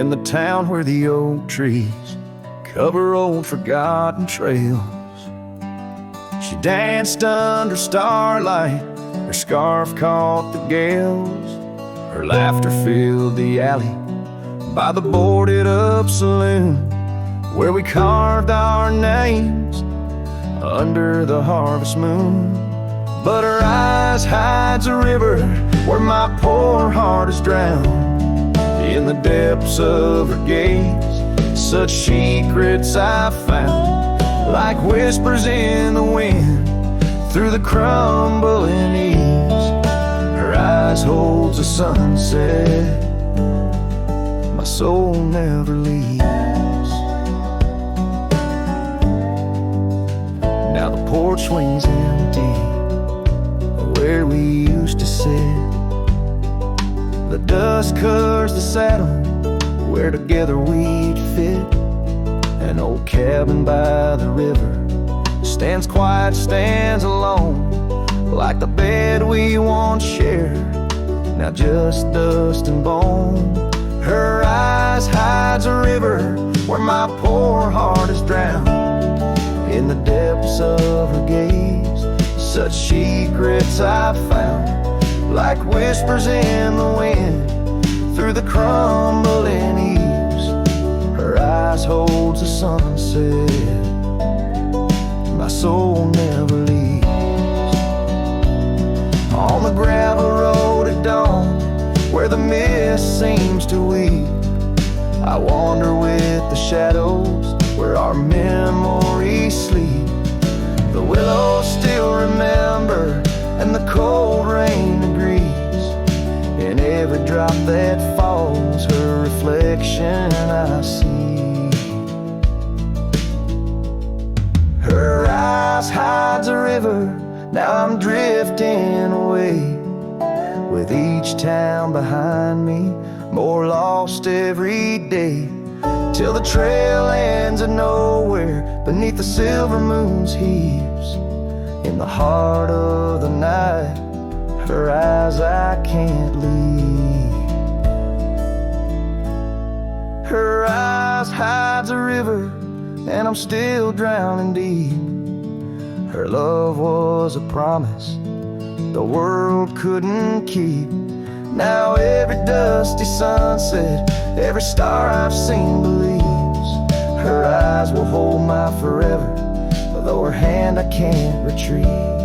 in the town where the oak trees cover old forgotten trails. She danced under starlight, her scarf caught the gales. Her laughter filled the alley by the boarded up saloon, where we carved our names under the harvest moon. But her eyes hides a river where my poor heart is drowned. In the depths of her gaze, such secrets I found, like whispers in the wind through the crumbling eaves. Her eyes holds a sunset my soul never leaves. Now the porch swings empty where we used to sit. The dust covers the saddle where together we'd fit. An old cabin by the river stands quiet, stands alone, like the bed we once shared, now just dust and bone. Her eyes hides a river where my poor heart is drowned. In the depths of her gaze, such secrets I found, like whispers in the wind through the crumbling eaves. Her eyes holds the sunset my soul never leaves. On the gravel road at dawn, where the mist seems to weep, I wander with the shadows where our memories sleep. The willows still remember, and the cold rain agrees. In every drop that falls, her reflection I see. Her eyes hides a river, now I'm drifting away, with each town behind me, more lost every day, till the trail ends at nowhere beneath the silver moon's heaves. In the heart of the night, her eyes I can't leave. Her eyes hides a river, and I'm still drowning deep. Her love was a promise the world couldn't keep. Now every dusty sunset, every star I've seen believes her eyes will hold my forever, though her hand I can't retrieve.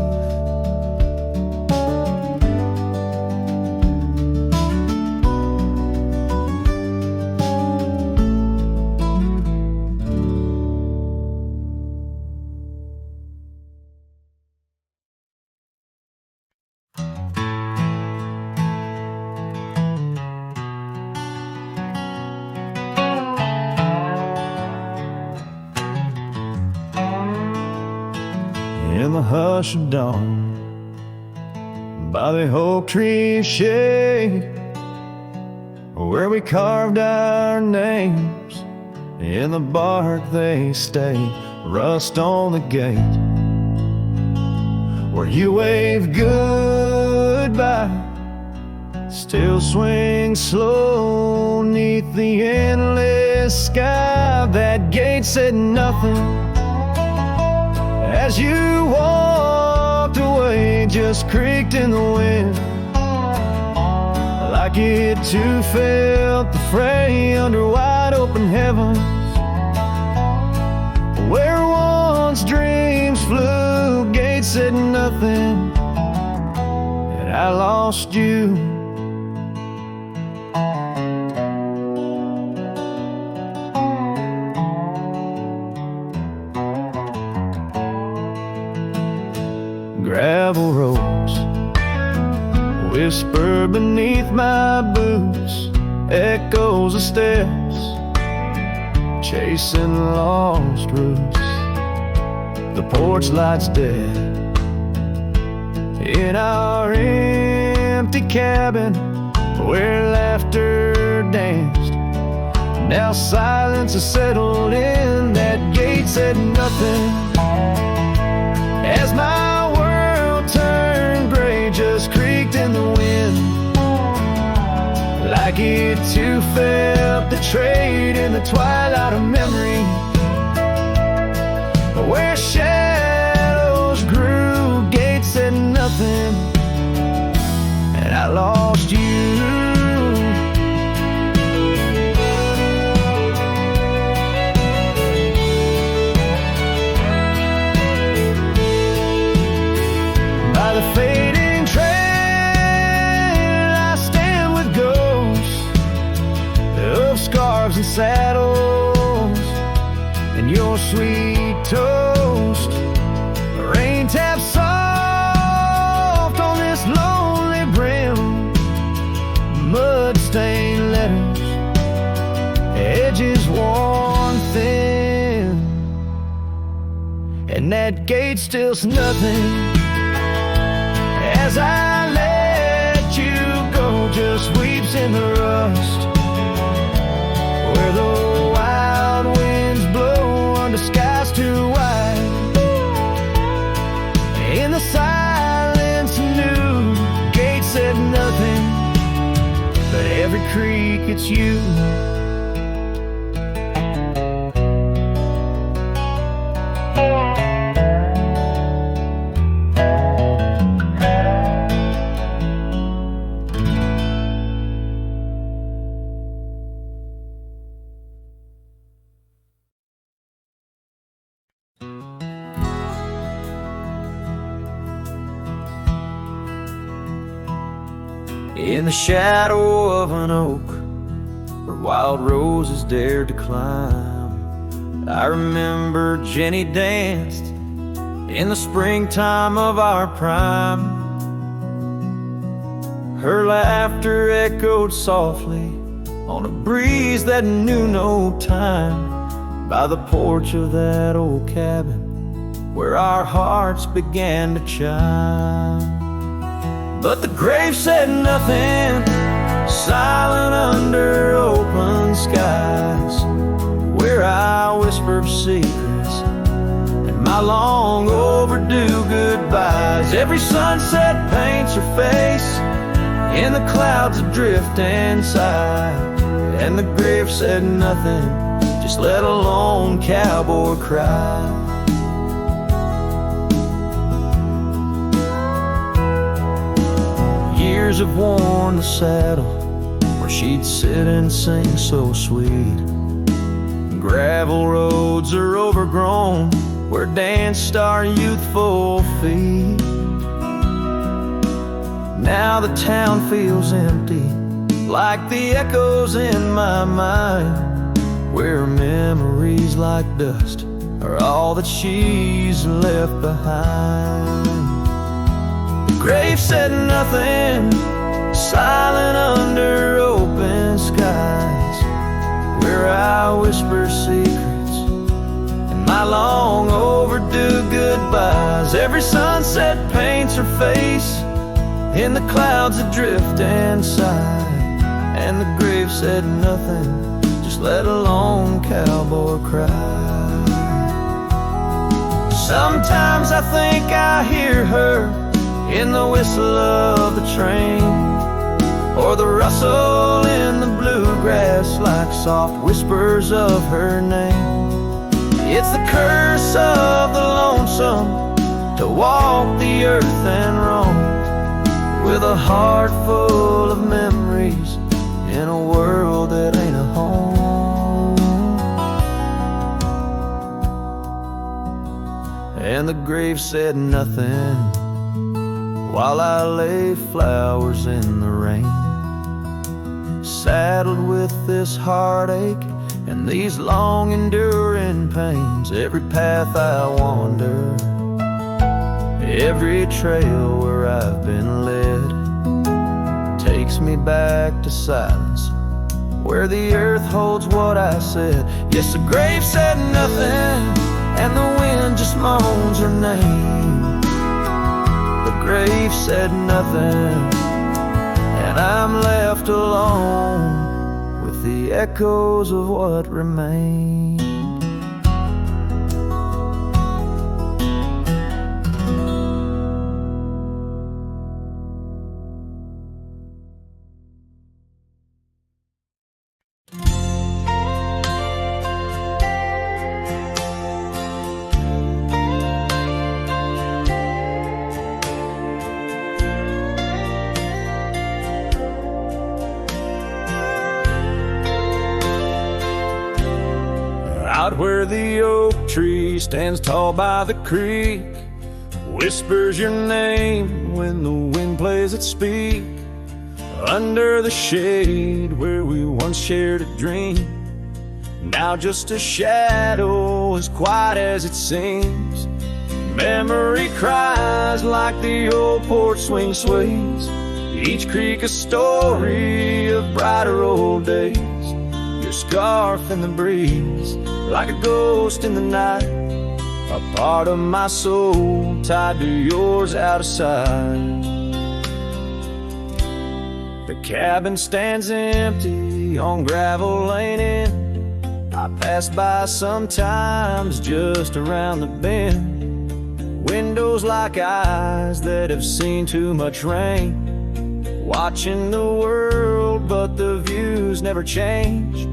In the hush of dawn, by the oak tree shade, where we carved our names, in the bark they stay, rust on the gate, where you wave goodbye, still swing slow neath the endless sky. That gate said nothing as you walked away, just creaked in the wind, like it too felt the fray under wide open heavens, where once dreams flew. Gate said nothing, and I lost you. Gravel roads whisper beneath my boots, echoes of steps chasing lost roots. The porch light's dead in our empty cabin where laughter danced. Now silence has settled in. That gate said nothing as my world turned gray, just creaked in the wind, like it too felt the trade in the twilight of memory, where shadows grew, gates said nothing, and I lost you. By the fading trail, I stand with ghosts of scarves and saddles, and your sweet toast. Rain taps soft on this lonely brim, mud-stained letters, edges worn thin, and that gate still's nothing. As I let you go, just weeps in the rust, where the wild winds blow under skies too wide. In the silence, new gate said nothing, but every creak it's you. In the shadow of an oak, where wild roses dared to climb, I remember Jenny danced in the springtime of our prime. Her laughter echoed softly on a breeze that knew no time, by the porch of that old cabin where our hearts began to chime. But the grave said nothing, silent under open skies, where I whispered secrets and my long overdue goodbyes. Every sunset paints her face in the clouds adrift and sigh, and the grave said nothing, just let a lone cowboy cry. Years have worn the saddle where she'd sit and sing so sweet. Gravel roads are overgrown where danced our youthful feet. Now the town feels empty, like the echoes in my mind, where memories like dust are all that she's left behind. The grave said nothing, silent under open skies, where I whisper secrets and my long overdue goodbyes. Every sunset paints her face in the clouds adrift and sigh, and the grave said nothing, just let a lone cowboy cry. Sometimes I think I hear her in the whistle of the train, or the rustle in the bluegrass like soft whispers of her name. It's the curse of the lonesome to walk the earth and roam, with a heart full of memories in a world that ain't a home. And the grave said nothing while I lay flowers in the rain, saddled with this heartache and these long enduring pains. Every path I wander, every trail where I've been led, takes me back to silence, where the earth holds what I said. Yes, the grave said nothing, and the wind just moans her name. The grave said nothing, and I'm left alone with the echoes of what remained. tree stands tall by the creek, whispers your name when the wind plays its speak. Under the shade where we once shared a dream, now just a shadow as quiet as it seems. Memory cries like the old porch swing sways, each creak a story of brighter old days. Your scarf in the breeze, like a ghost in the night, a part of my soul tied to yours out of sight. The cabin stands empty on gravel lane in. I pass by sometimes just around the bend. Windows like eyes that have seen too much rain, watching the world but the views never change.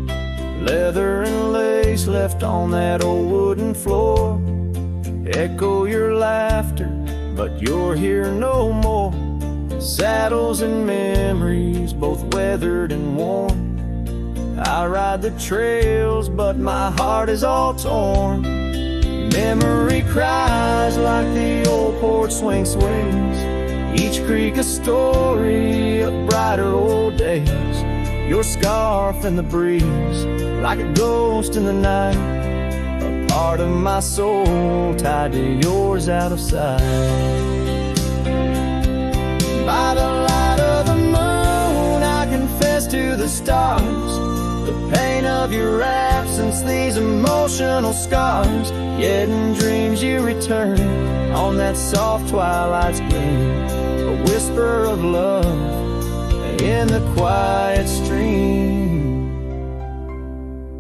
Leather and lace left on that old wooden floor echo your laughter, but you're here no more. Saddles and memories, both weathered and worn. I ride the trails, but my heart is all torn. Memory cries like the old porch swing swings, each creak a story of brighter old days. Your scarf in the breeze, like a ghost in the night, a part of my soul tied to yours out of sight. By the light of the moon, I confess to the stars the pain of your absence, these emotional scars. Yet in dreams you return on that soft twilight's gleam, a whisper of love in the quiet stream.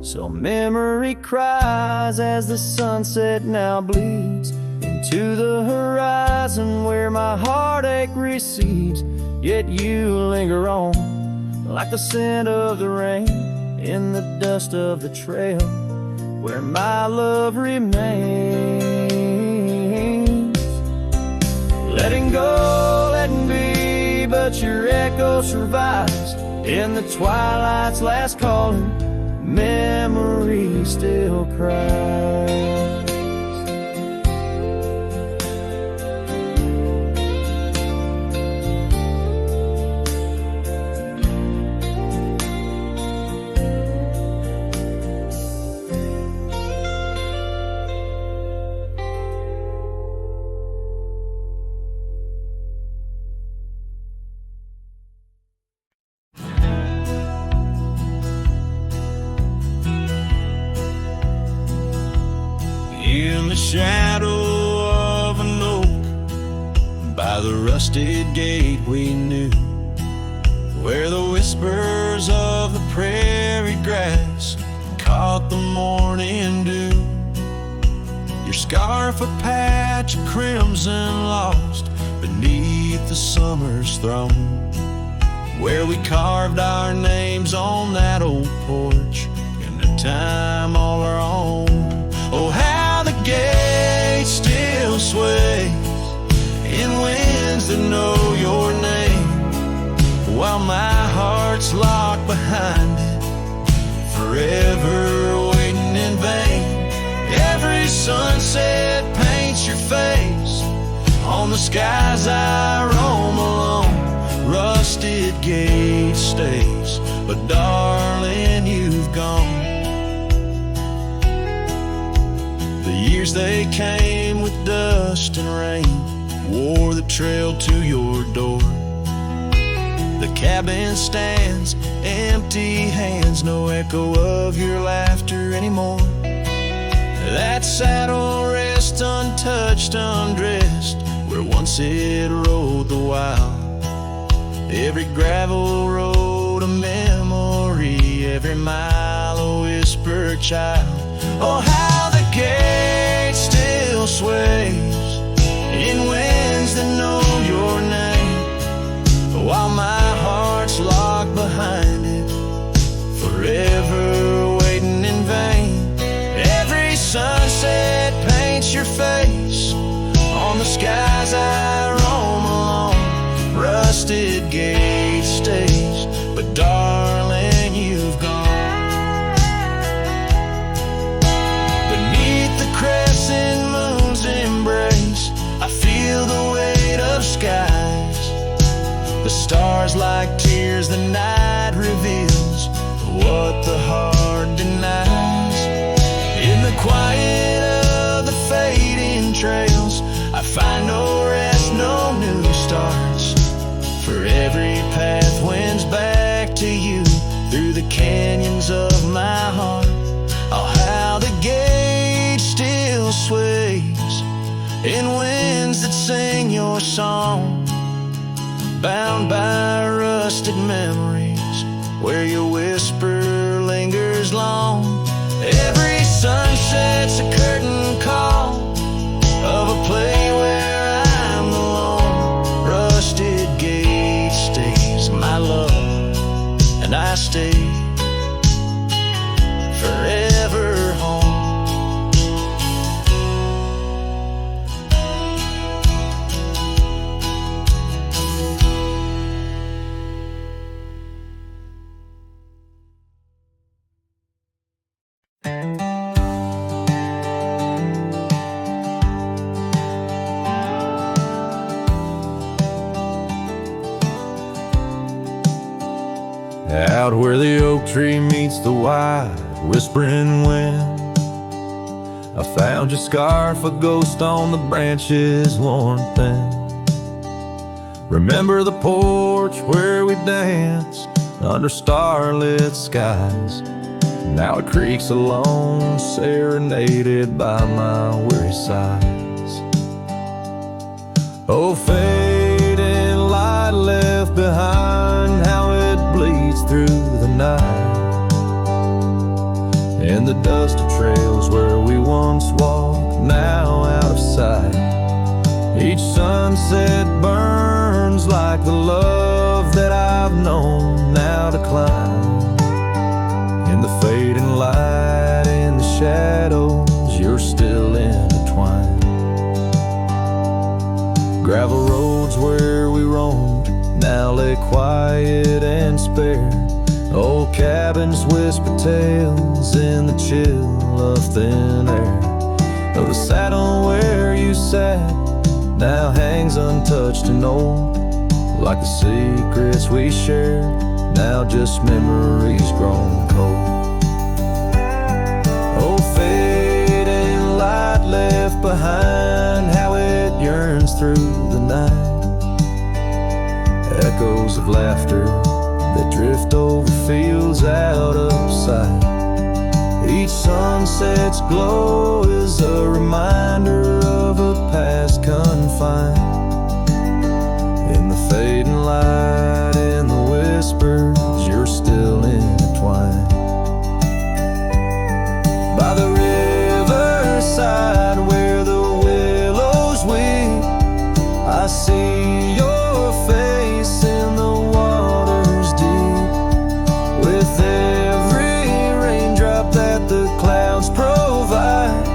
So memory cries as the sunset now bleeds into the horizon where my heartache recedes. Yet you linger on like the scent of the rain in the dust of the trail where my love remains. Letting go, letting be, but your echo survives in the twilight's last calling. Memory still cries. In the shadow of an oak, by the rusted gate we knew, where the whispers of the prairie grass caught the morning dew. Your scarf a patch of crimson lost beneath the summer's throne, where we carved our names on that old porch in a time all our own. Oh, how the gate still sways in winds that know your name, while my heart's locked behind it, forever waiting in vain. Every sunset paints your face on the skies I roam alone. Rusted gate stays, but darling, you've gone. The years they came with dust and rain wore the trail to your door. The cabin stands, empty hands, no echo of your laughter anymore. That saddle rests untouched, undressed, where once it rode the wild. Every gravel road a memory, every mile a whispered child. Oh, how the gate still sways in winds that know your name, while my heart's locked behind it, forever waiting in vain. Every sunset paints your face on the skies I roam alone. Rusted gate stays, but darling, you've gone. Beneath the the night reveals what the heart denies. In the quiet of the fading trails, I find no rest, no new starts. For every path wins back to you through the canyons of my heart. Oh, how the gauge still sways in winds that sing your song, bound by rusted memories where your whisper lingers long. Every sunset's a curtain call of a play where I'm alone. Rusted gauge stays my love, and I stay forever home. Out where the oak tree meets the wide whispering wind, I found your scarf, a ghost on the branches worn thin. Remember the porch where we danced under starlit skies? Now it creaks alone, serenaded by my weary sighs. Oh, fading light left behind, how it bleeds through the night. In the dusty trails where we once walked, now out of sight. Each sunset burns like the love that I've known now decline. In the fading light, in the shadows, you're still intertwined. Gravel roads where we roamed now lay quiet and spare. Old cabins whisper tales in the chill of thin air. Though the saddle where you sat now hangs untouched and old, like the secrets we shared, now just memories grown cold. Oh, fading light left behind, how it yearns through the night. Echoes of laughter that drift over fields out of sight. Each sunset's glow is a reminder of a past confined. In the fading light, in the whispers, you're still intertwined. By the riverside where the willows weep, I see your face in the waters deep. With every raindrop that the clouds provide,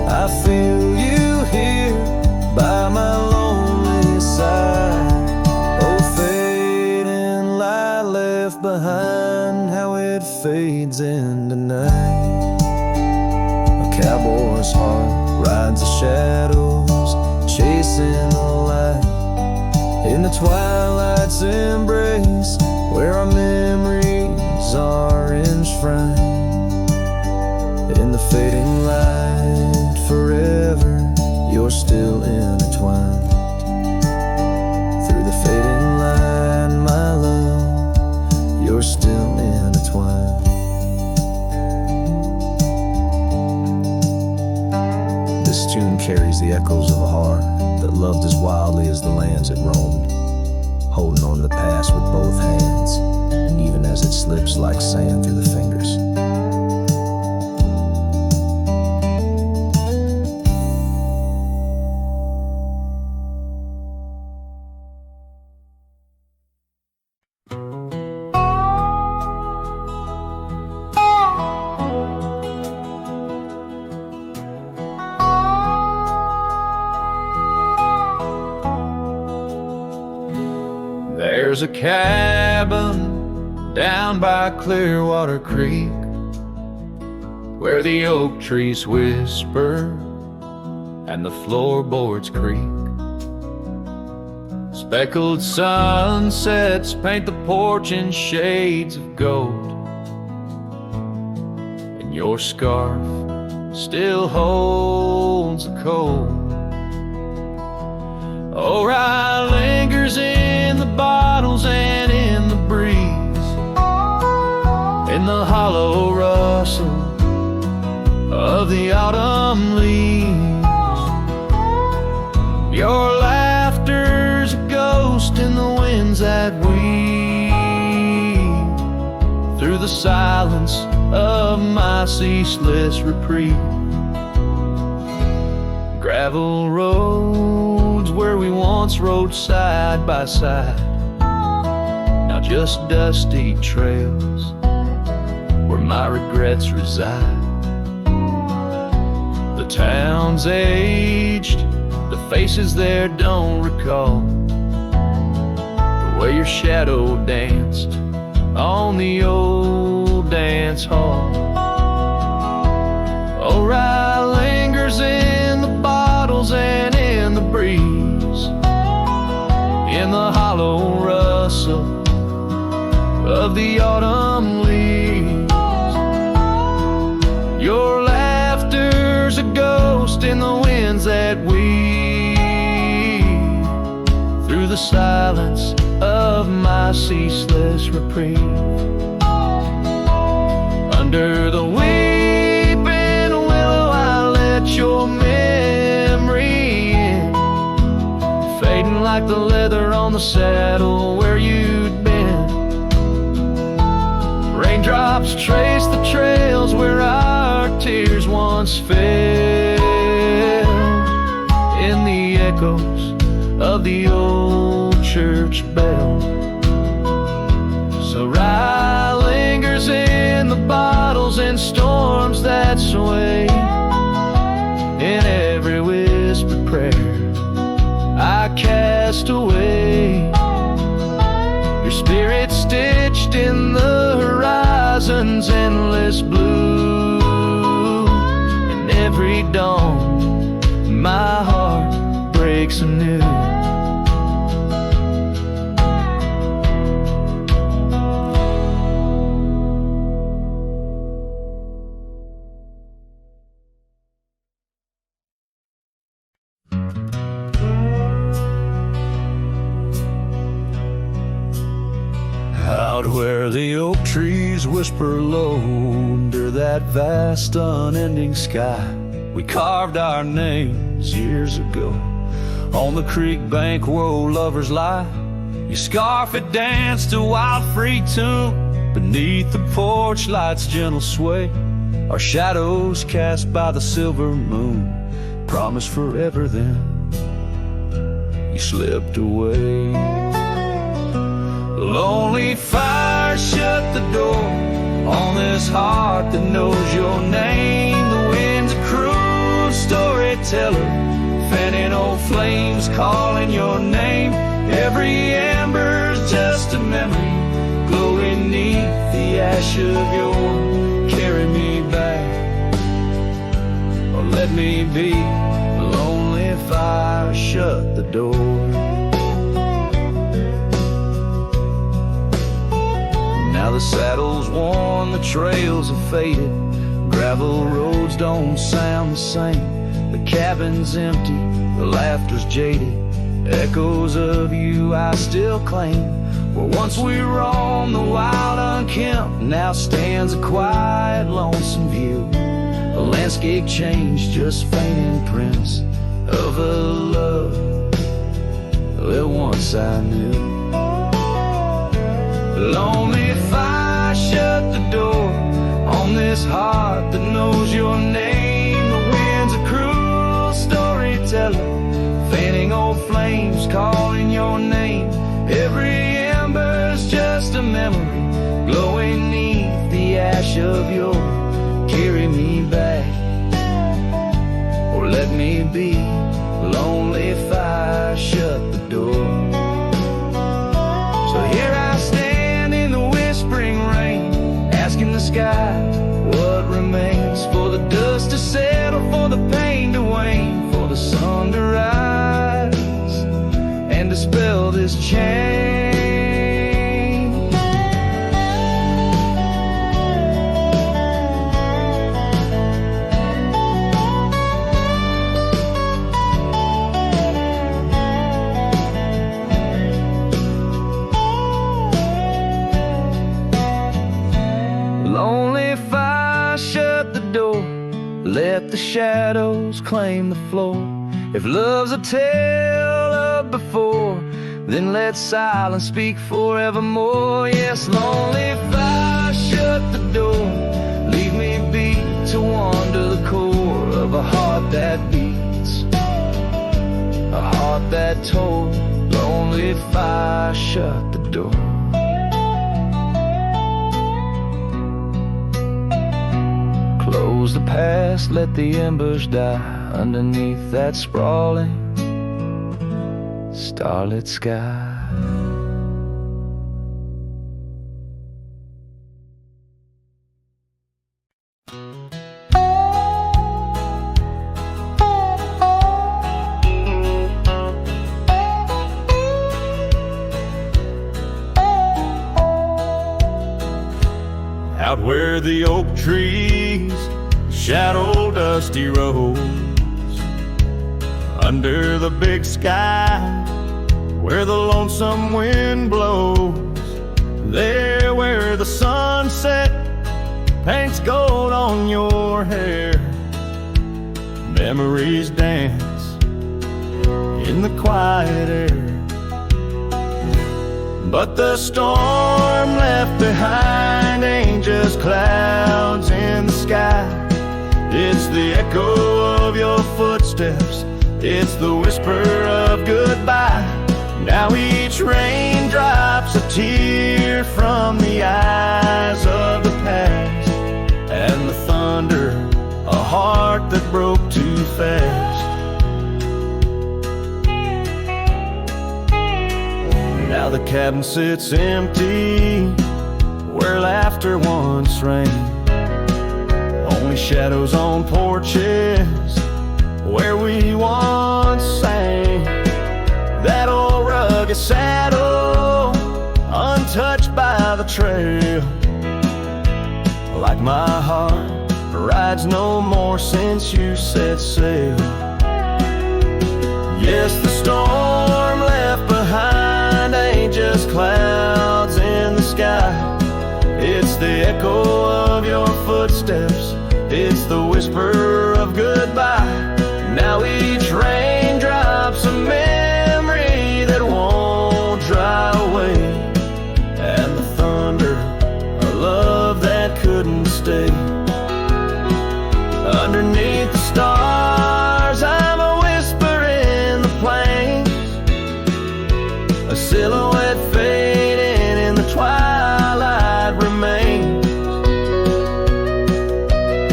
I feel you here by my lonely side. Oh, fading light left behind, how it fades into night. A cowboy's heart rides the shadows, chasing the light. In the twilight's embrace, where our memories are enshrined. In the fading light, forever, you're still intertwined. Through the fading light, my love, you're still intertwined. This tune carries the echoes of a heart that loved as wildly as the lands it roamed, holding on to the past with both hands, even as it slips like sand through the fingers. There's a cabin down by Clearwater Creek where the oak trees whisper and the floorboards creak. Speckled sunsets paint the porch in shades of gold, and your scarf still holds the cold. Oh, rye lingers in the bottles and in the breeze, in the hollow rustle of the autumn leaves. Your laughter's a ghost in the winds that weave through the silence of my ceaseless reprieve. Gravel roads where we once rode side by side, now just dusty trails where my regrets reside. The town's aged, the faces there don't recall the way your shadow danced on the old dance hall. Oh, rye lingers in the bottles and in the breeze, in the hollow rustle of the autumn leaves. Your laughter's a ghost in the winds that weave through the silence of my ceaseless reprieve. Under the weeping willow I let your memory in, fading like the leather on the saddle where you'd been. Raindrops trace the trails where our tears once fell, in the echoes of the old church bell. So rye lingers in the bottles and storms that sway, in every whispered prayer I cast away. Your spirit stitched in the horizon's endless blue, and every dawn my heart breaks anew. Out where the oak trees whisper low under that vast unending sky, we carved our names years ago on the creek bank where old lovers lie. Your scarf it danced a wild free tune beneath the porch light's gentle sway. Our shadows cast by the silver moon promised forever, then you slipped away. Lonely fire shut the door on this heart that knows your name. The wind's a cruel storyteller, fanning old flames calling your name. Every ember's just a memory glowing neath the ash of your. Carry me back or let me be. Lonely fire shut the door. Now the saddle's worn, the trails have faded, gravel roads don't sound the same. The cabin's empty, the laughter's jaded, echoes of you I still claim. Where once we roamed the wild unkempt, now stands a quiet lonesome view. A landscape changed, just faint imprints of a love that once I knew. Lonely fire shut the door on this heart that knows your name. The wind's a cruel storyteller, fanning old flames calling your name. Every ember's just a memory glowing neath the ash of your. Carry me back or let me be. Lonely fire shut the door. So here I stand in the whispering rain, asking the sky what remains, for the dust to settle, for the pain to wane, for the sun to rise and dispel this has changed. Lonely fire, shut the door, let the shadows claim the floor. If love's a tale of before, then let silence speak forevermore. Yes, lonely fire, shut the door, leave me be to wander the core of a heart that beats, a heart that told. Lonely fire, shut the door. Close the past, let the embers die underneath that sprawling starlit sky. Out where the oak trees shadow dusty roads, under the big sky where the lonesome wind blows, there where the sunset paints gold on your hair, memories dance in the quiet air. But the storm left behind ain't just clouds in the sky. It's the echo of your footsteps, it's the whisper of goodbye. Now each raindrop's a tear from the eyes of the past, and the thunder, a heart that broke too fast. Now the cabin sits empty where laughter once reigned, only shadows on porches where we once sang. That old rugged saddle, untouched by the trail, like my heart rides no more since you set sail. Yes, the storm left behind ain't just clouds in the sky. It's the echo of your footsteps, it's the whisper of goodbye. Now each raindrop's a memory that won't dry away, and the thunder, a love that couldn't stay. Underneath the stars, I'm a whisper in the plains, a silhouette fading in the twilight remains.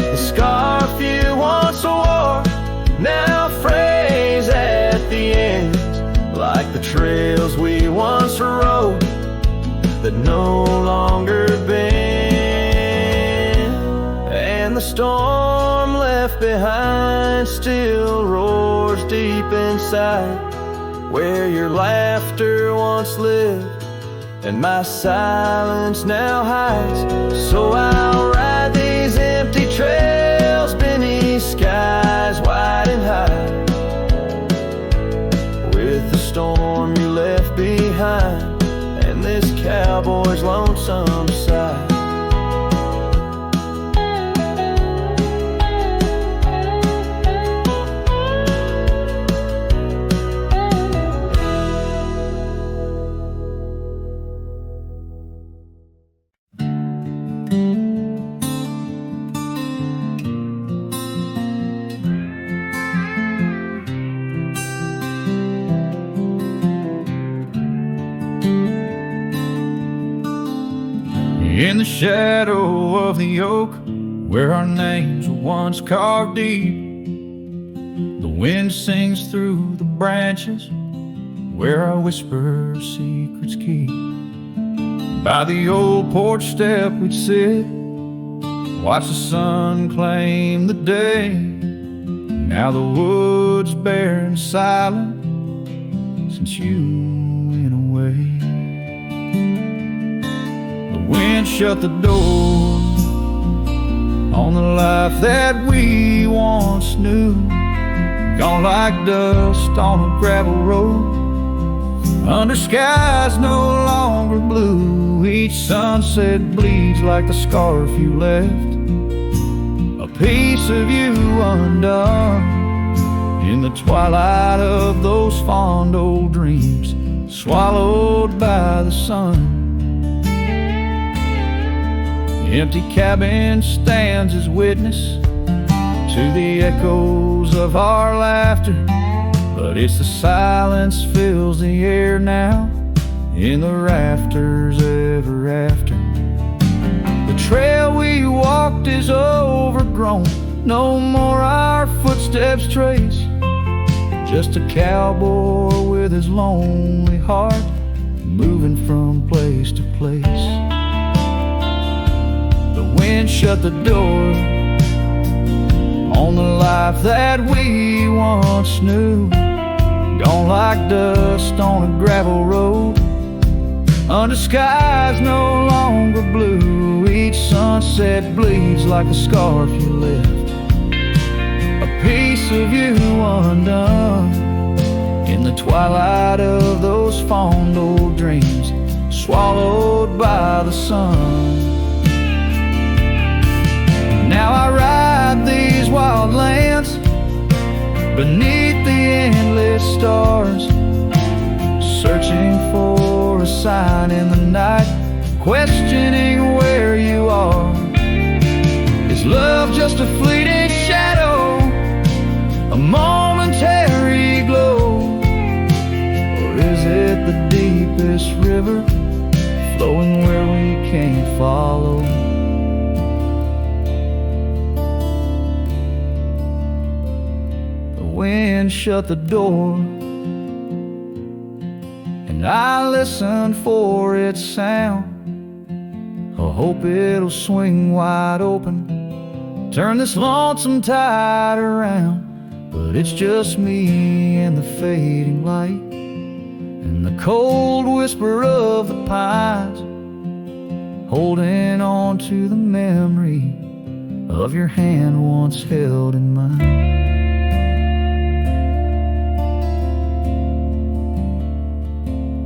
The scarf you once wore now frays at the ends, like the trails we once rode that no longer bend. And the storm left behind still roars deep inside, where your laughter once lived and my silence now hides. So I'll ride these empty trails beneath skies wide and high, with the storm you left behind and this cowboy's lonesome sigh. In the shadow of the oak, where our names were once carved deep, the wind sings through the branches, where our whisper secrets keep. By the old porch step we'd sit, watch the sun claim the day. Now the wood's bare and silent since you went away. wind shut the door on the life that we once knew. Gone like dust on a gravel road, under skies no longer blue. Each sunset bleeds like the scarf you left, a piece of you undone. In the twilight of those fond old dreams, swallowed by the sun. The empty cabin stands as witness to the echoes of our laughter, but it's the silence fills the air now in the rafters ever after. The trail we walked is overgrown, no more our footsteps trace, just a cowboy with his lonely heart moving from place to place. The wind shut the door on the life that we once knew. Gone like dust on a gravel road, under skies no longer blue. Each sunset bleeds like a scarf you left, a piece of you undone. In the twilight of those fond old dreams, swallowed by the sun. Now I ride these wild lands beneath the endless stars, searching for a sign in the night, questioning where you are. Is love just a fleeting shadow, a momentary glow, or is it the deepest river flowing where we can't follow? The wind shut the door, and I listen for its sound. I hope it'll swing wide open, turn this lonesome tide around. But it's just me and the fading light, and the cold whisper of the pines, holding on to the memory of your hand once held in mine.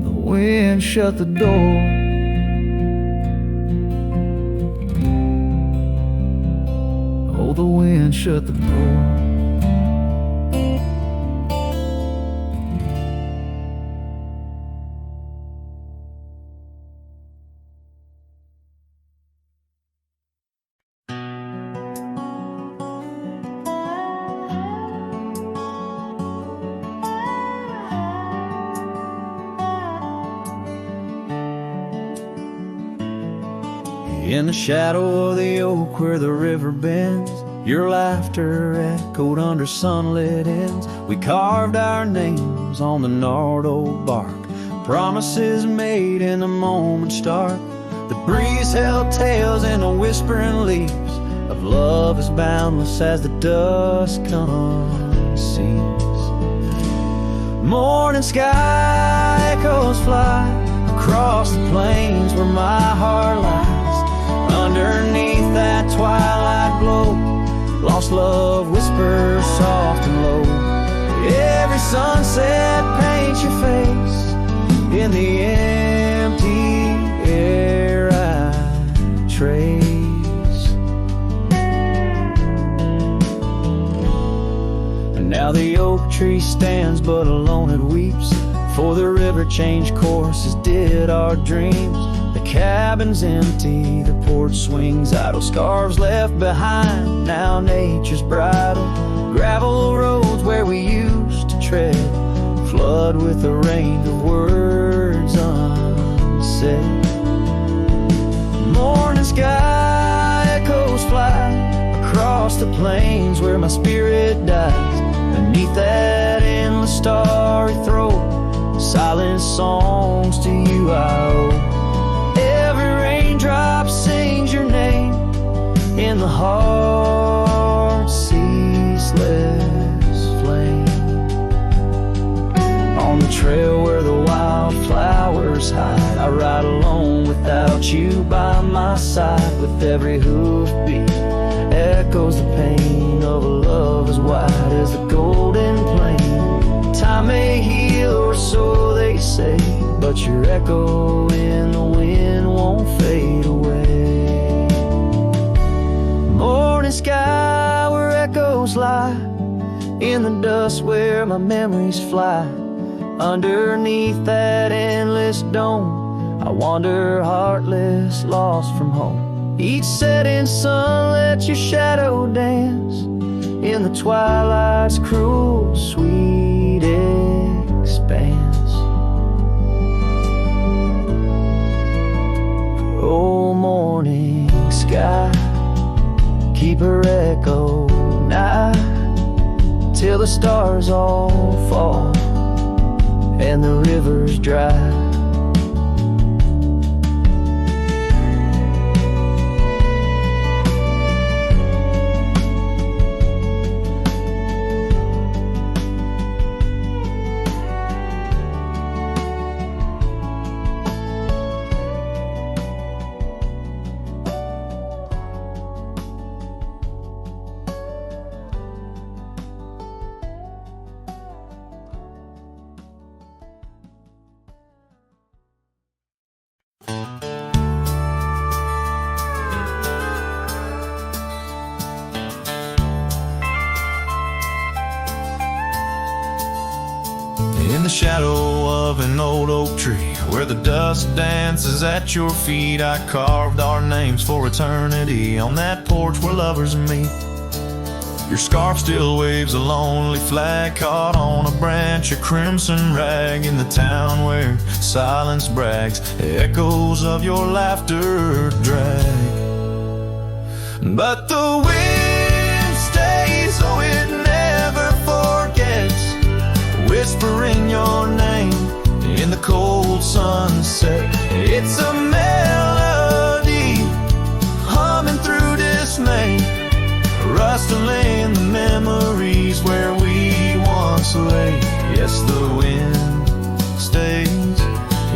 The wind shut the door, oh, the wind shut the door. In the shadow of the oak where the river bends, your laughter echoed under sunlit ends. We carved our names on the gnarled old bark, promises made in the moment's dark. The breeze held tales in the whispering leaves of love as boundless as the dusk unsees. Morning sky echoes fly across the plains where my heart lies. Underneath that twilight glow, lost love whispers soft and low. Every sunset paints your face in the empty air I trace. And now the oak tree stands but alone it weeps, for the river changed courses did our dreams. The cabin's empty, the porch swings idle, scarves left behind, now nature's bridle. Gravel roads where we used to tread, flood with the rain of words unsaid. Morning sky echoes fly across the plains where my spirit dies. Beneath that endless starry throat, silent songs to you I owe. Raindrop sings your name in the heart's ceaseless flame. On the trail where the wild wildflowers hide. I ride alone without you by my side. With every hoofbeat echoes the pain of a love as wide as the golden plain. Time may heal, or so they say, but your echo in the wind won't fade away. Morning sky where echoes lie, in the dust where my memories fly. Underneath that endless dome, I wander heartless, lost from home. Each setting sun lets your shadow dance in the twilight's cruel, sweet expanse. Oh, morning sky, keep her echo nigh till the stars all fall and the river's dry. In the shadow of an old oak tree, where the dust dances at your feet, I carved our names for eternity on that porch where lovers meet. Your scarf still waves a lonely flag caught on a branch, a crimson rag in the town where silence brags, echoes of your laughter drag. But the wind stays, oh it never forgets, whispering your name in the cold sunset. It's a melody humming through dismay, rustling the memories where we once lay. Yes, the wind stays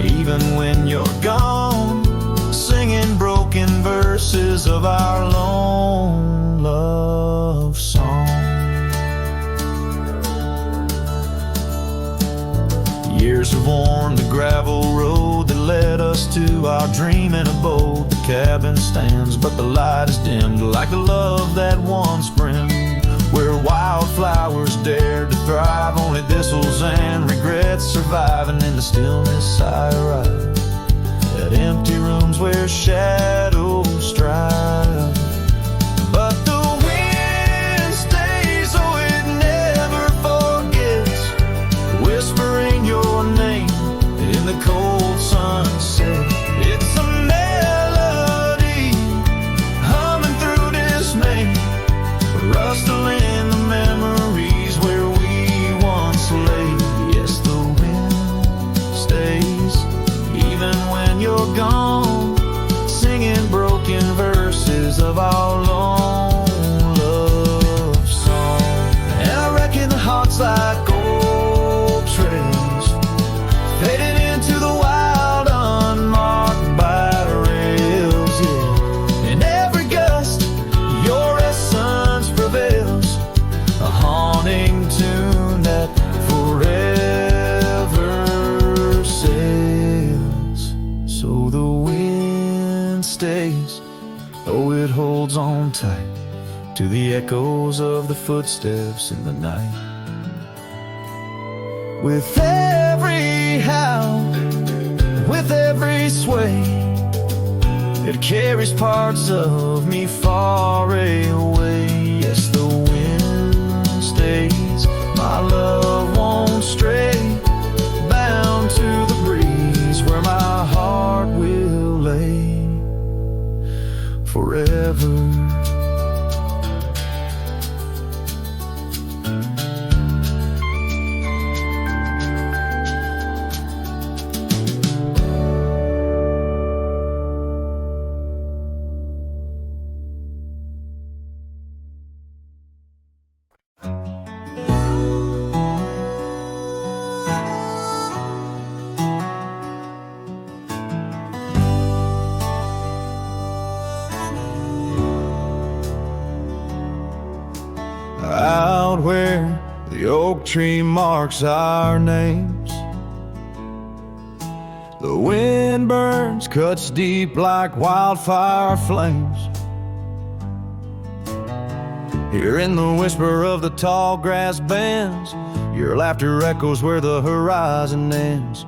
even when you're gone, singing broken verses of our lone love song. Years have worn the gravel road that led us to our dreaming abode. The cabin stands, but the light is dimmed, like the love that once brimmed, where wildflowers dared to thrive, only thistles and regrets surviving. In the stillness I arrive at empty rooms where shadows strive. But the wind stays, oh it never forgets, whispering your name in the cold sunset. It's a melody humming through dismay, rustling the memories where we once lay. Yes, the wind stays even when you're gone, singing broken verses of our long love song. And I reckon the heart's like old trails, fading into the wild, unmarked by rails, yeah. In every gust, your essence prevails, a haunting tune that forever sails. So the wind stays, oh it holds on tight to the echoes of the footsteps in the night. With every howl, with every sway, it carries parts of me far away. Yes, the wind stays, my love won't stray, bound to the breeze where my heart will lay forever. poetry marks our names. The wind burns, cuts deep like wildfire flames. Hearing the whisper of the tall grass bends, your laughter echoes where the horizon ends.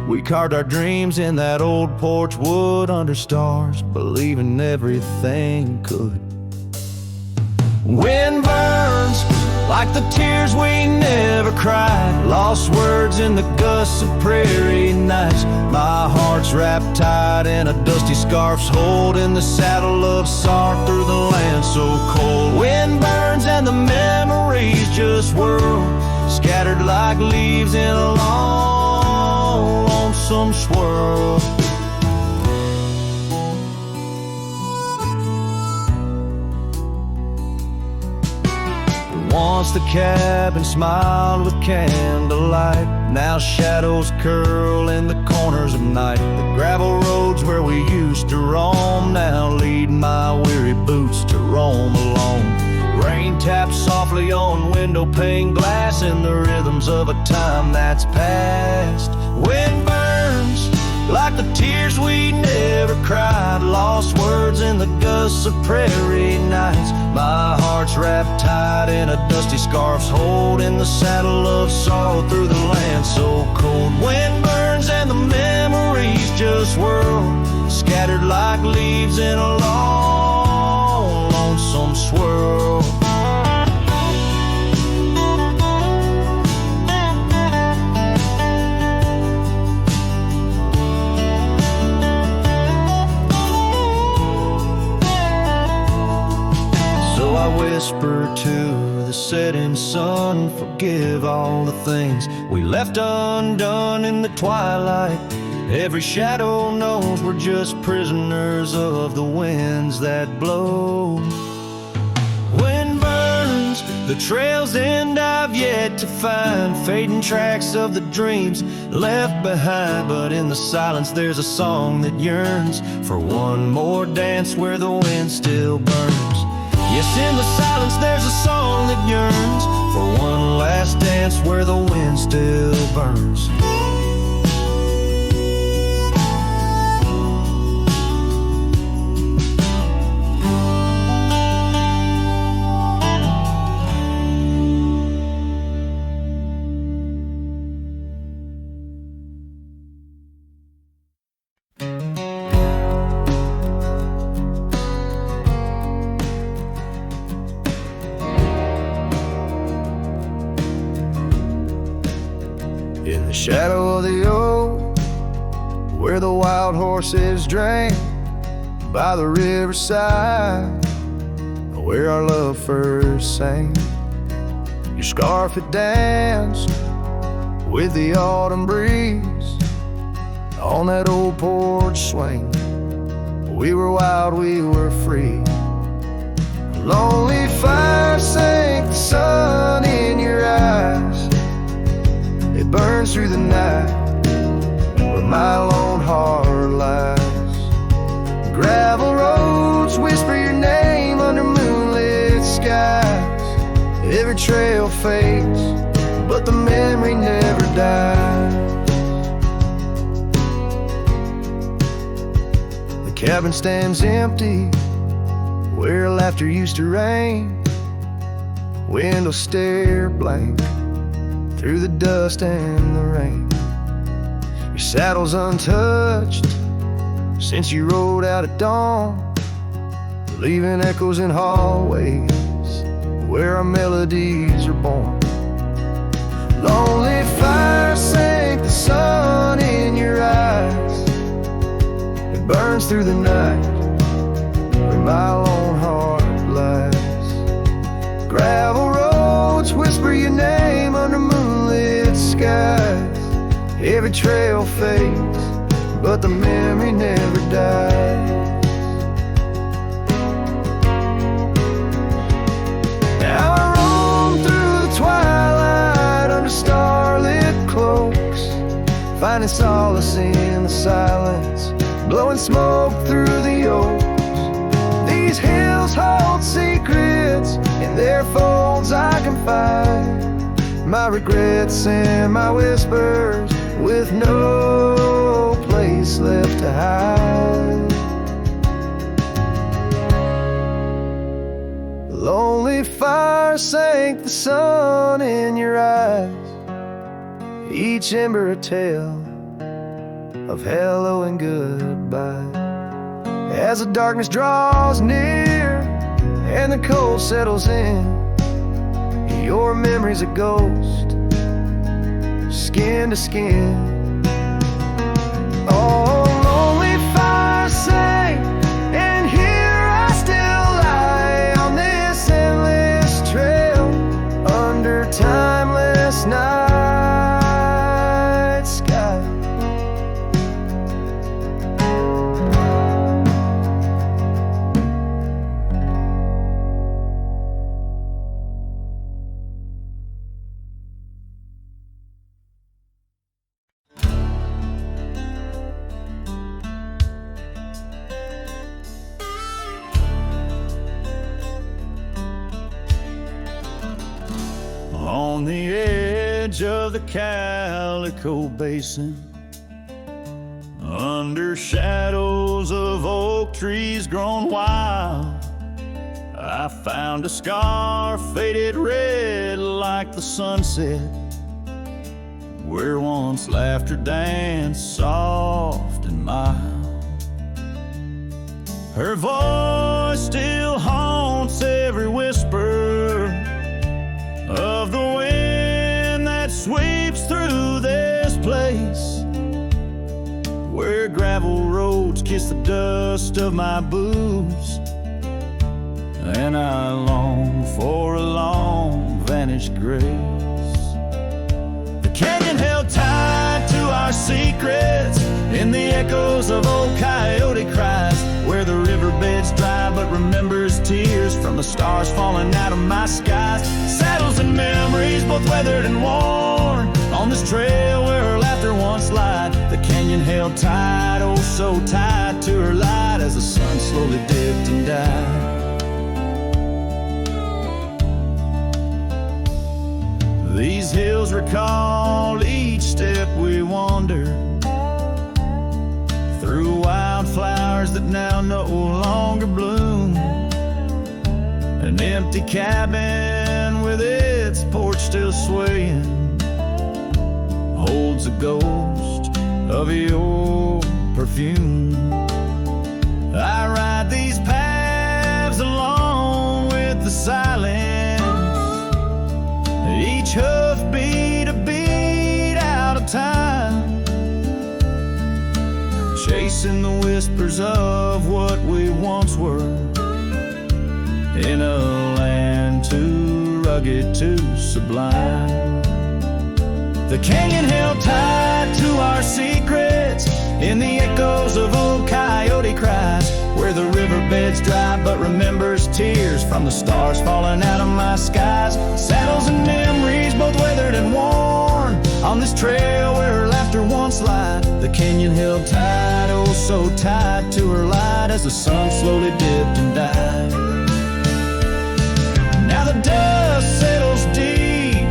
We carved our dreams in that old porch wood under stars, believing everything could. Wind burns like the tears we never cried, lost words in the gusts of prairie nights. My heart's wrapped tight in a dusty scarf's holding the saddle of sorrow through the land so cold. Wind burns and the memories just whirl, scattered like leaves in a long, lonesome swirl. Once the cabin smiled with candlelight, now shadows curl in the corners of night. The gravel roads where we used to roam now lead my weary boots to roam alone. Rain taps softly on window pane glass in the rhythms of a time that's past. Wind burns like the tears we never cried, lost words in the gusts of prairie nights. My heart's wrapped tight in a dusty scarf's holding the saddle of sorrow through the land so cold. Wind burns and the memories just whirl, scattered like leaves in a long, lonesome swirl. I whisper to the setting sun, forgive all the things we left undone in the twilight. Every shadow knows we're just prisoners of the winds that blow. Wind burns, the trail's end I've yet to find, fading tracks of the dreams left behind. But in the silence there's a song that yearns for one more dance where the wind still burns. Yes, in the silence there's a song that yearns for one last dance where the wind still burns. In the shadow of the oak, where the wild horses drank, by the riverside, where our love first sang. Your scarf had danced with the autumn breeze on that old porch swing. We were wild, we were free. A lonely fire sank the sun in your eyes. It burns through the night where my lone heart lies. Gravel roads whisper your name under moonlit skies. Every trail fades, but the memory never dies. The cabin stands empty where laughter used to rain. Windows stare blank through the dust and the rain. Your saddle's untouched since you rode out at dawn, leaving echoes in hallways where our melodies are born. Lonely fire sank the sun in your eyes. It burns through the night where my lone heart lies. Gravel roads whisper your name under moonlit skies. Every trail fades, but the memory never dies. Now I roam through the twilight under starlit cloaks, finding solace in the silence, blowing smoke through the oaks. These hills hold secrets, in their folds I confide. my regrets and my whispers, with no place left to hide. Lonely fire sank the sun in your eyes, each ember a tale of hello and goodbye. As the darkness draws near and the cold settles in, your memory's a ghost, skin to skin. Oh, lonely fire sank, and here I still lie on this endless trail under timeless night sky. On the edge of the Calico Basin, under shadows of oak trees grown wild, I found a scar faded red like the sunset, where once laughter danced soft and mild. Her voice still haunts every whisper of the wind that sweeps through this place, where gravel roads kiss the dust of my boots, and I long for a long vanished grace. The canyon held tight to our secrets in the echoes of old coyote cries, where the riverbed's dry but remembers tears from the stars falling out of my skies. Saddles and memories both weathered and worn on this trail where her laughter once lied. The canyon held tight, oh so tight to her light, as the sun slowly dipped and died. These hills recall each step we wandered through wildflowers that now no longer bloom. An empty cabin with its porch still swaying holds a ghost of your perfume. I ride these paths along with the silence, each hoofbeat a beat out of time, chasing the whispers of what we once were, in a land too rugged, too sublime. The canyon held tight to our secrets in the echoes of old coyote cries, where the riverbed's dry but remembers tears from the stars falling out of my skies. Saddles and memories both weathered and worn on this trail where her laughter once lied. The canyon held tight, oh so tight to her light, as the sun slowly dipped and died. Now the dust settles deep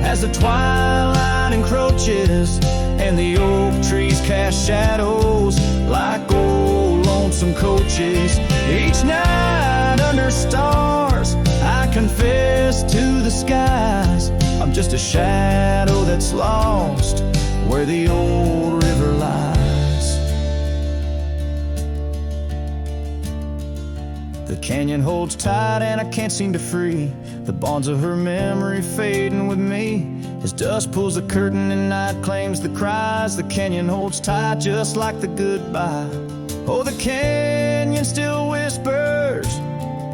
as the twilight encroaches, and the oak trees cast shadows like old lonesome coaches. Each night under stars I confess to the skies, I'm just a shadow that's lost where the old river lies. The canyon holds tight and I can't seem to free the bonds of her memory fading with me. As dusk pulls the curtain and night claims the cries, the canyon holds tight just like the goodbye. Oh, the canyon still whispers,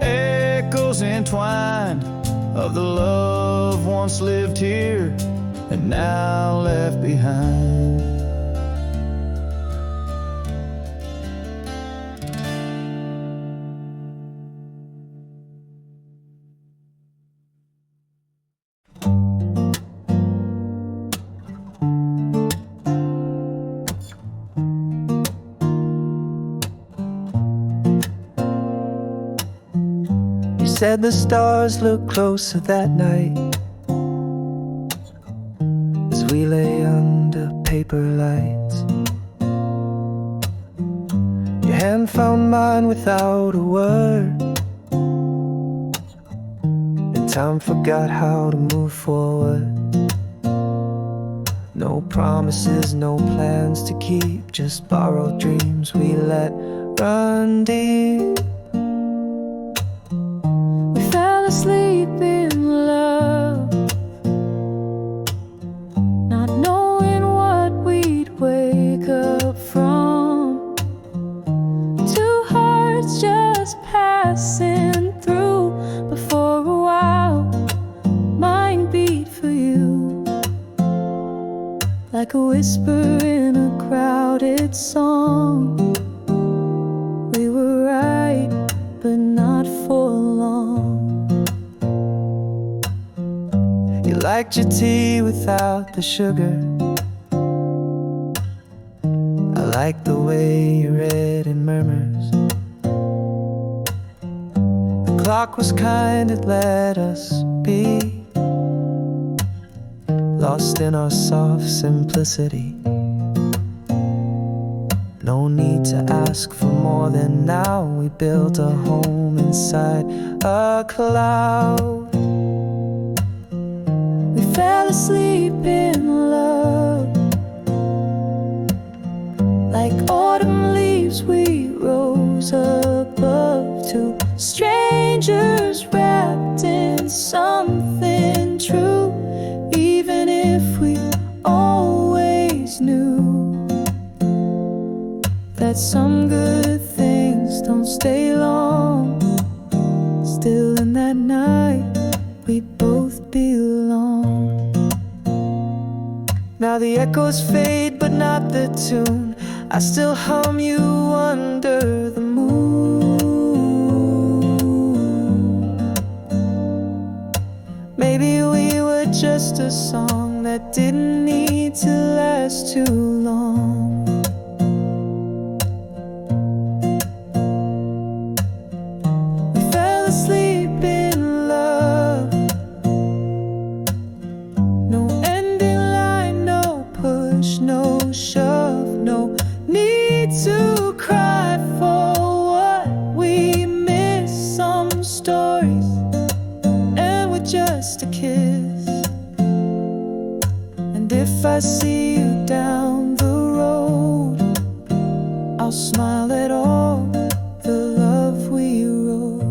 echoes entwined of the love once lived here and now left behind. Said the stars looked closer that night, paper lights. Your hand found mine without a word, and time forgot how to move forward. No promises, no plans to keep, just borrowed dreams we let run deep. We fell asleep in love, not knowing what we'd wake up from. Two hearts just passing through, but for a while mine beat for you, like a whisper in a crowded song. We were right, but not for long. You liked your tea without the sugar. I liked the way you read in murmurs. The clock was kind, it let us be lost in our soft simplicity. No need to ask for more than now. We built a home inside a cloud. We fell asleep in love, like autumn leaves we rose above. Two strangers wrapped in something true, even if we always knew that some good things don't stay long. Still in that night we both belong. Now the echoes fade but not the tune. I still hum you under the moon. Maybe we were just a song that didn't need to last too long. We fell asleep in love. No ending line, no push, no shove, no need to cry for what we miss. Some stories end with just a kiss. And if I see you down the road, I'll smile at all the love we wrote.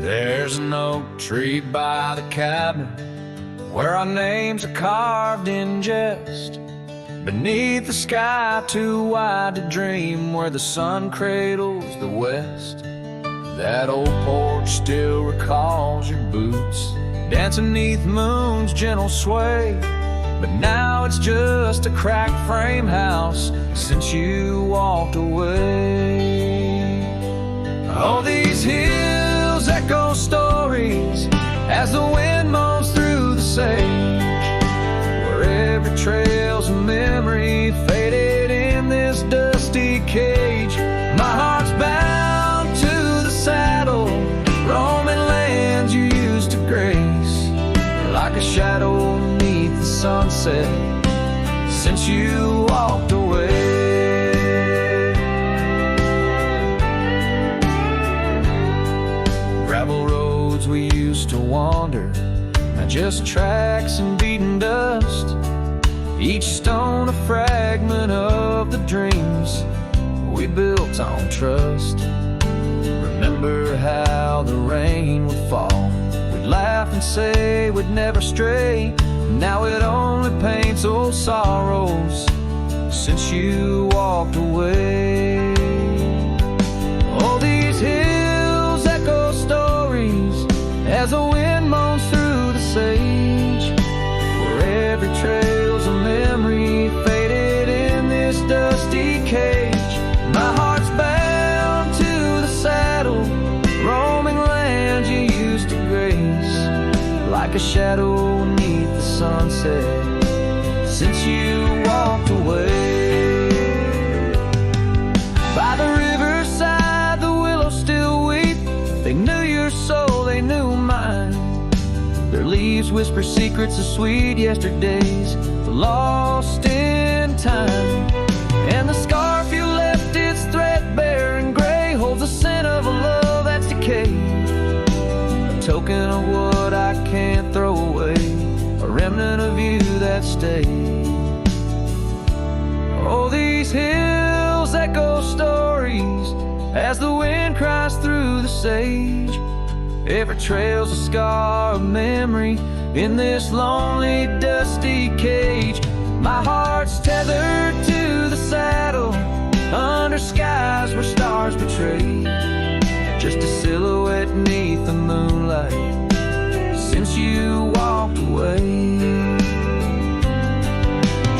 There's an oak tree by the cabin where our names are carved in jest. Beneath the sky too wide to dream, where the sun cradles the west. That old porch still recalls your boots dancing neath moon's gentle sway. But now it's just a cracked frame house since you walked away. Oh, these hills echo stories as the wind moans through the sage, where every trail's a memory faded in this dusty cage. My heart's bound to the saddle, roaming lands you used to grace, like a shadow beneath the sunset since you walked away. Gravel roads we used to wander, now just tracks and beaten dust. Each stone a fragment of the dreams we built on trust. Remember how the rain would fall, we'd laugh and say we'd never stray. Now it only paints old sorrows since you walked away. Oh, these hills echo stories as the wind moans through the sage, where every trail's a memory faded in this dusty cage. My heart's bound to the saddle, roaming lands you used to grace, like a shadow beneath the sunset since you walked away. By the riverside leaves whisper secrets of sweet yesterdays lost in time. And the scarf you left, it's threadbare and gray, holds the scent of a love that's decayed, a token of what I can't throw away, a remnant of you that stayed. Oh, these hills echo stories as the wind cries through the sage. Every trail's a scar of memory in this lonely, dusty cage. My heart's tethered to the saddle under skies where stars betray, just a silhouette beneath the moonlight since you walked away.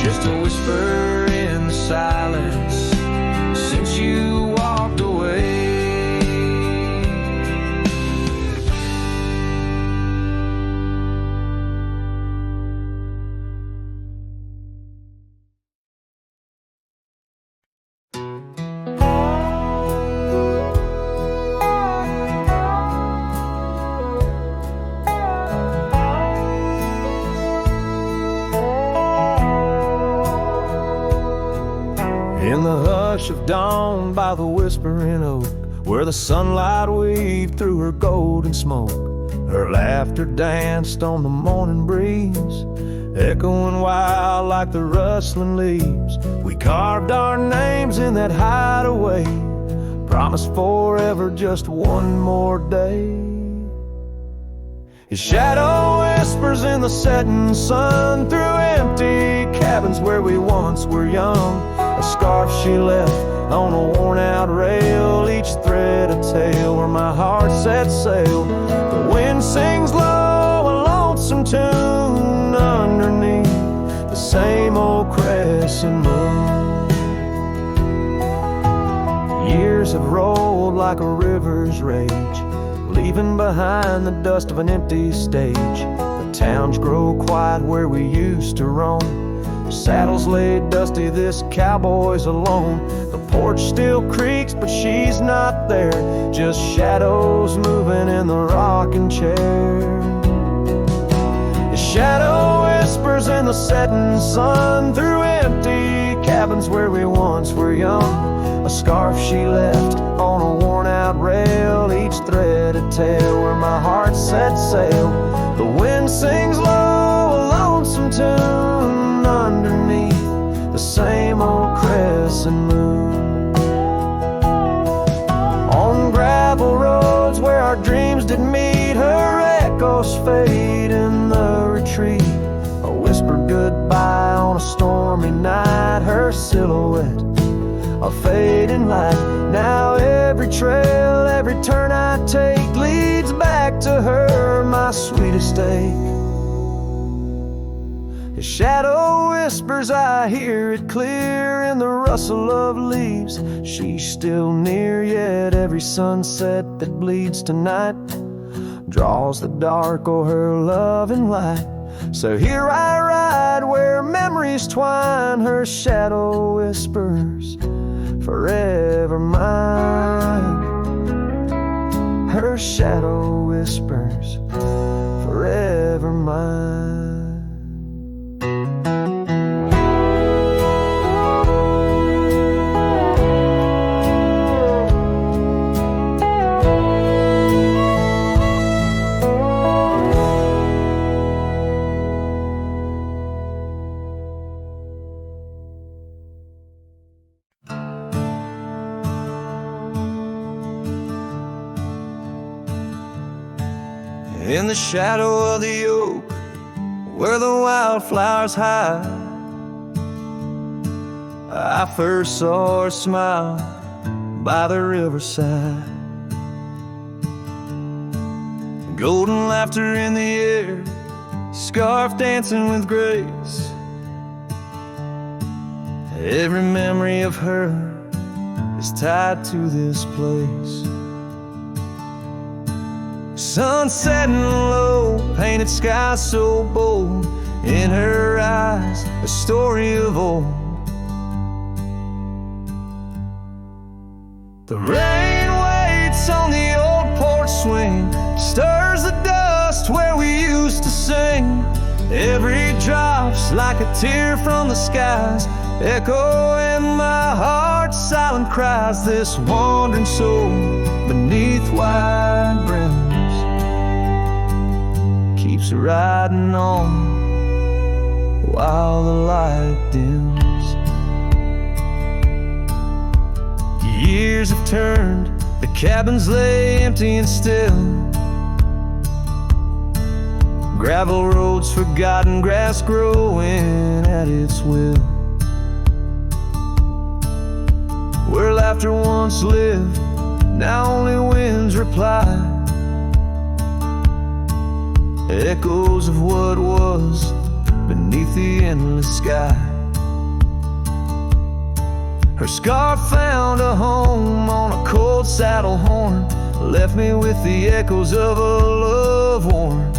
Just a whisper in the silence since you walked away. In the hush of dawn by the whispering oak, where the sunlight weaved through her golden smoke, her laughter danced on the morning breeze, echoing wild like the rustling leaves. We carved our names in that hideaway, promised forever just one more day. His shadow whispers in the setting sun through empty cabins where we once were young. A scarf she left on a worn-out rail, each thread a tale where my heart set sail. The wind sings low, a lonesome tune underneath the same old crescent moon. Years have rolled like a river's rage, leaving behind the dust of an empty stage. The towns grow quiet where we used to roam, saddles laid dusty, this cowboy's alone. The porch still creaks, but she's not there, just shadows moving in the rocking chair. His shadow whispers in the setting sun through empty cabins where we once were young. A scarf she left on a worn-out rail, each thread a tale where my heart set sail. The wind sings low, a lonesome tune underneath the same old crescent moon. On gravel roads where our dreams did meet, her echoes fade in the retreat. A whispered goodbye on a stormy night, her silhouette a fading light. Now every trail, every turn I take leads back to her, my sweetest ache. His shadow whispers, I hear it clear in the rustle of leaves. She's still near, yet every sunset that bleeds tonight draws the dark o'er her loving light. So here I ride where memories twine, her shadow whispers, forever mine. Her shadow whispers, forever mine. In the shadow of the oak, where the wildflowers hide, I first saw her smile by the riverside. Golden laughter in the air, scarf dancing with grace. Every memory of her is tied to this place. Sun setting low, painted sky so bold, in her eyes a story of old. The rain waits on the old porch swing, stirs the dust where we used to sing. like a tear from the skies, echo in my heart's silent cries. This wandering soul beneath wide brims keeps riding on while the light dims. Years have turned, the cabins lay empty and still. Gravel roads forgotten, grass growing at its will. Where laughter once lived, now only winds reply. Echoes of what was beneath the endless sky. Her scarf found a home on a cold saddle horn, left me with the echoes of a love worn.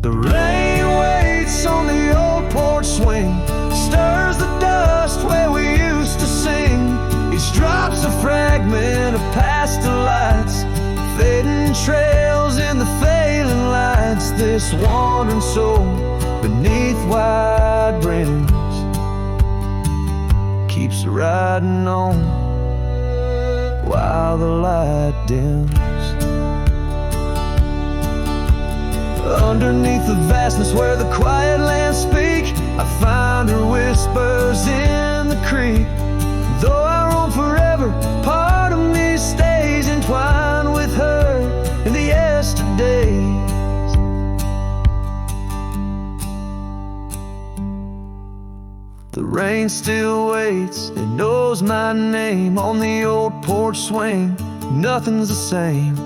The rain waits on the old porch swing, stirs the dust where we used to sing. Each drop's a fragment of past delights, fading trails in the failing lights. This wandering soul beneath wide brims keeps riding on while the light dims. Underneath the vastness where the quiet lands speak, I find her whispers in the creek. Though I roam forever, part of me stays entwined with her in the yesterdays. The rain still waits, it knows my name on the old porch swing. Nothing's the same.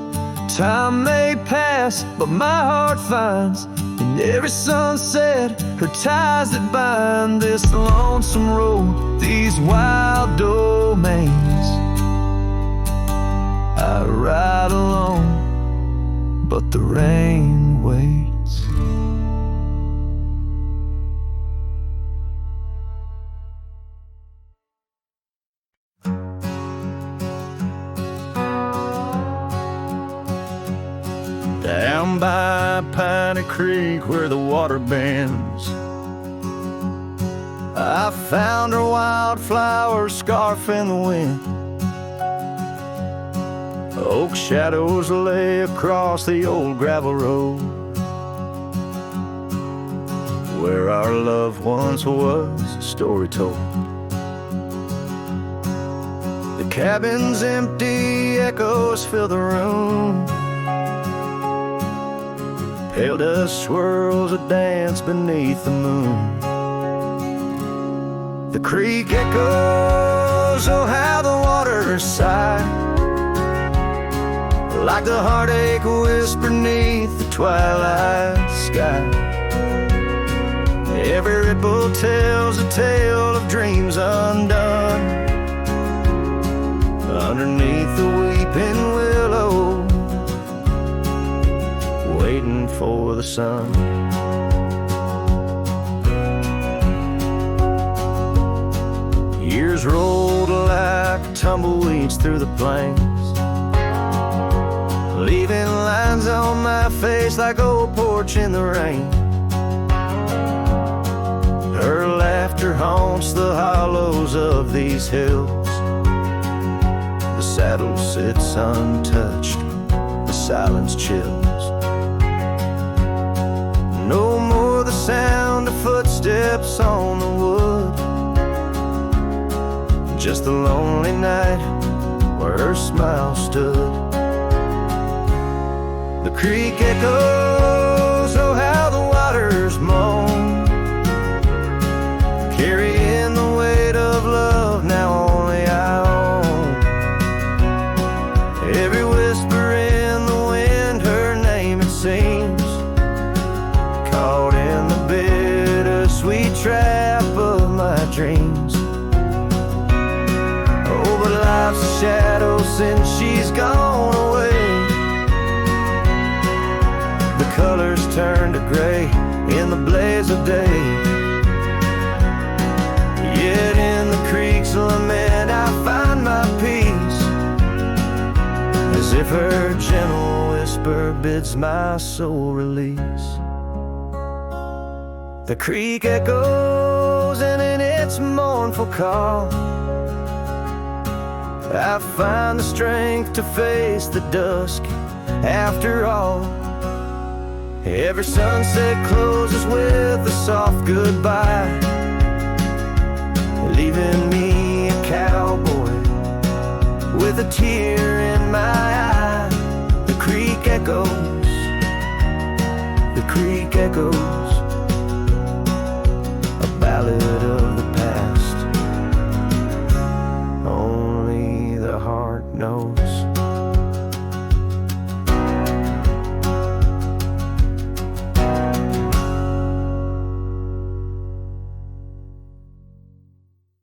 Time may pass, but my heart finds in every sunset her ties that bind this lonesome road, these wild domains. I ride alone, but the rain waits. Down by Piney Creek where the water bends, I found her wildflower scarf in the wind. Oak shadows lay across the old gravel road where our love once was a story told. The cabin's empty, echoes fill the room. Pale dust swirls a dance beneath the moon. The creek echoes, oh how the water sigh, like the heartache whisper beneath the twilight sky. Every ripple tells a tale of dreams undone. Underneath the weeping willow, waiting for the sun. Years rolled like tumbleweeds through the plains, leaving lines on my face like old porch in the rain. Her laughter haunts the hollows of these hills. The saddle sits untouched, the silence chills. No more the sound of footsteps on the wood, just the lonely night where her smile stood. The creek echoes, oh how the waters moan, carrying the weight of love now only I own. Every whisper in the wind, her name it seems, caught in the bittersweet trap of my dreams. Oh, but life's a shadow since she's gone away. The colors turn to gray in the blaze of day. Yet in the creek's lament I find my peace, as if her gentle whisper bids my soul release. The creek echoes and in its mournful call I find the strength to face the dusk after all. Every sunset closes with a soft goodbye, leaving me a cowboy with a tear in my eye. The creek echoes, the creek echoes, a ballad of the past. Only the heart knows.